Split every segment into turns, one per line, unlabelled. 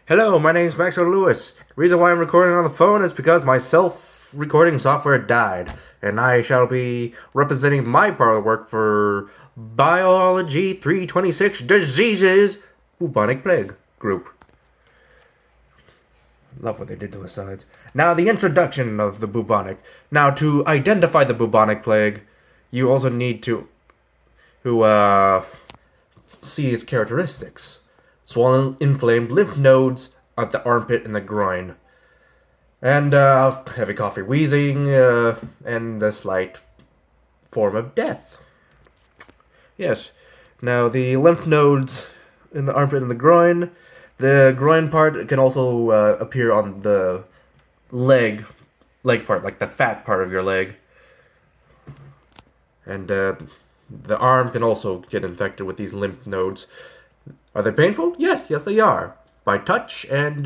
Hello, my name is Maxwell Lewis. The reason why I'm recording on the phone is because my self-recording software died, and I shall be representing my part of the work for Biology 326 Diseases Bubonic Plague Group. Love what they did to the sides. Now, the introduction of the bubonic. Now, to identify the bubonic plague, you also need to see its characteristics. Swollen, inflamed lymph nodes at the armpit and the groin. And heavy cough, wheezing, and a slight form of death. Yes. Now, the lymph nodes in the armpit and the groin part can also appear on the leg part, like the fat part of your leg. And the arm can also get infected with these lymph nodes. Are they painful? Yes, they are. By touch, and,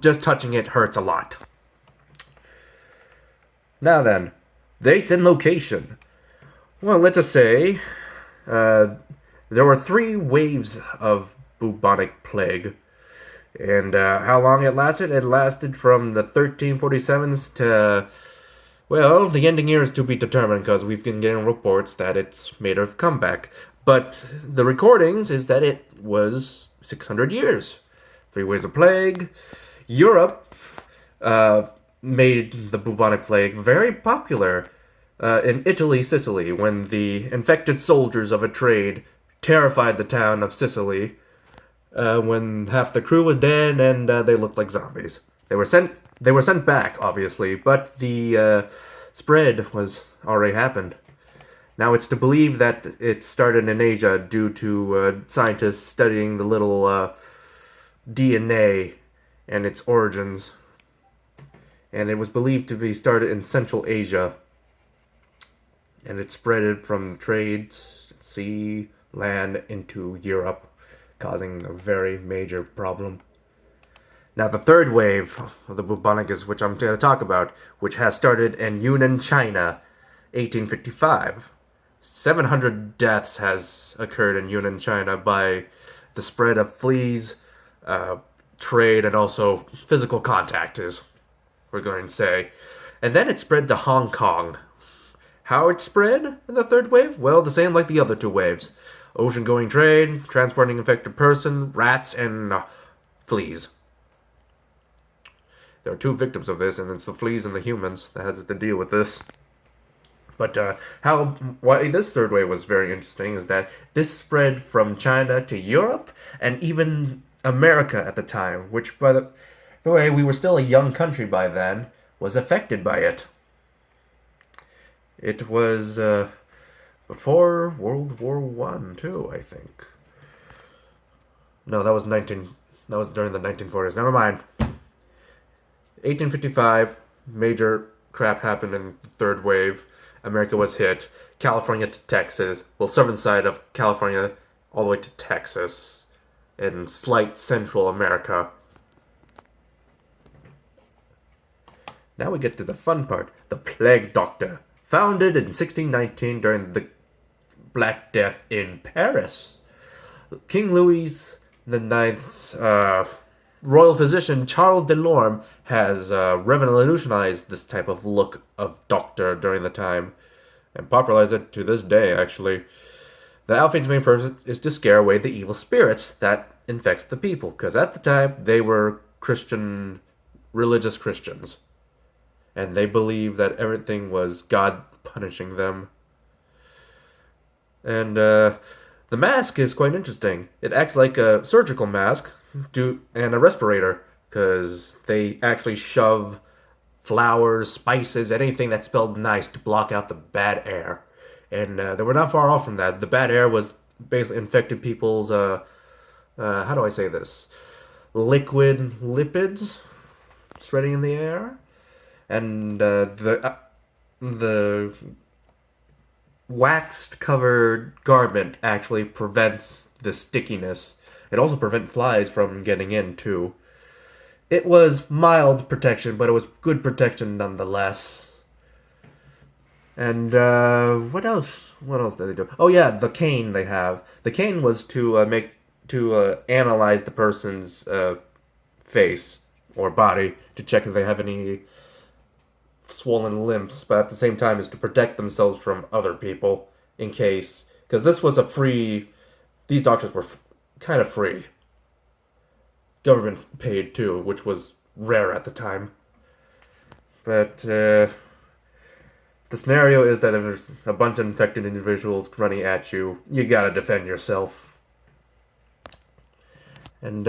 just touching it hurts a lot. Now then, dates and location. Well, let's just say there were 3 waves of bubonic plague. And how long it lasted? It lasted from the 1347s to, well, the ending year is to be determined because we've been getting reports that it's made a comeback. But the recordings is that it was 600 years. 3 waves of plague. Europe made the bubonic plague very popular in Italy, Sicily, when the infected soldiers of a trade terrified the town of Sicily when half the crew was dead and they looked like zombies. They were sent back, obviously, but the spread was already happened. Now, it's to believe that it started in Asia due to scientists studying the little DNA and its origins. And it was believed to be started in Central Asia. And it spread from trades, sea, land, into Europe, causing a very major problem. Now, the 3rd wave of the bubonic is which I'm going to talk about, which has started in Yunnan, China, 1855. 700 deaths has occurred in Yunnan, China by the spread of fleas, trade, and also physical contact, is we're going to say. And then it spread to Hong Kong. How it spread in the 3rd wave? Well, the same like the other 2 waves. Ocean-going trade, transporting infected person, rats, and fleas. There are 2 victims of this, and it's the fleas and the humans that has to deal with this. But why this 3rd wave was very interesting is that this spread from China to Europe and even America at the time, which, by the way, we were still a young country by then, was affected by it. It was before World War I, too, I think. No, that was during the 1940s. Never mind. 1855, major crap happened in the 3rd wave. America was hit. California to Texas. Well, southern side of California all the way to Texas. And slight Central America. Now we get to the fun part. The Plague Doctor. Founded in 1619 during the Black Death in Paris. King Louis IX's royal physician Charles Delorme has revolutionized this type of look of doctor during the time and popularized it to this day, actually. The Alphane's main purpose is to scare away the evil spirits that infects the people, because at the time they were religious Christians, and they believed that everything was God punishing them. And the mask is quite interesting. It acts like a surgical mask and a respirator, because they actually shove flowers, spices, anything that smelled nice to block out the bad air. And they were not far off from that. The bad air was basically infected people's, how do I say this? Liquid lipids spreading in the air. And the waxed covered garment actually prevents the stickiness. It also prevents flies from getting in, too. It was mild protection, but it was good protection nonetheless. And what else? What else did they do? Oh yeah, the cane they have. The cane was to to analyze the person's face or body to check if they have any swollen limbs, but at the same time is to protect themselves from other people in case, because this was a free, these doctors were kind of free. Government paid too, which was rare at the time. But the scenario is that if there's a bunch of infected individuals running at you, you gotta defend yourself. And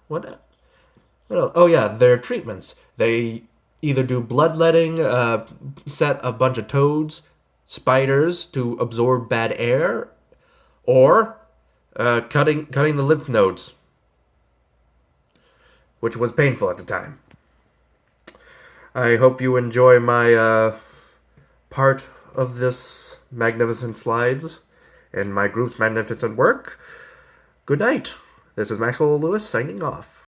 what else? Oh yeah, their treatments. They either do bloodletting, set a bunch of toads, spiders to absorb bad air, or cutting the lymph nodes, which was painful at the time. I hope you enjoy my part of this magnificent slides and my group's magnificent work. Good night. This is Maxwell Lewis signing off.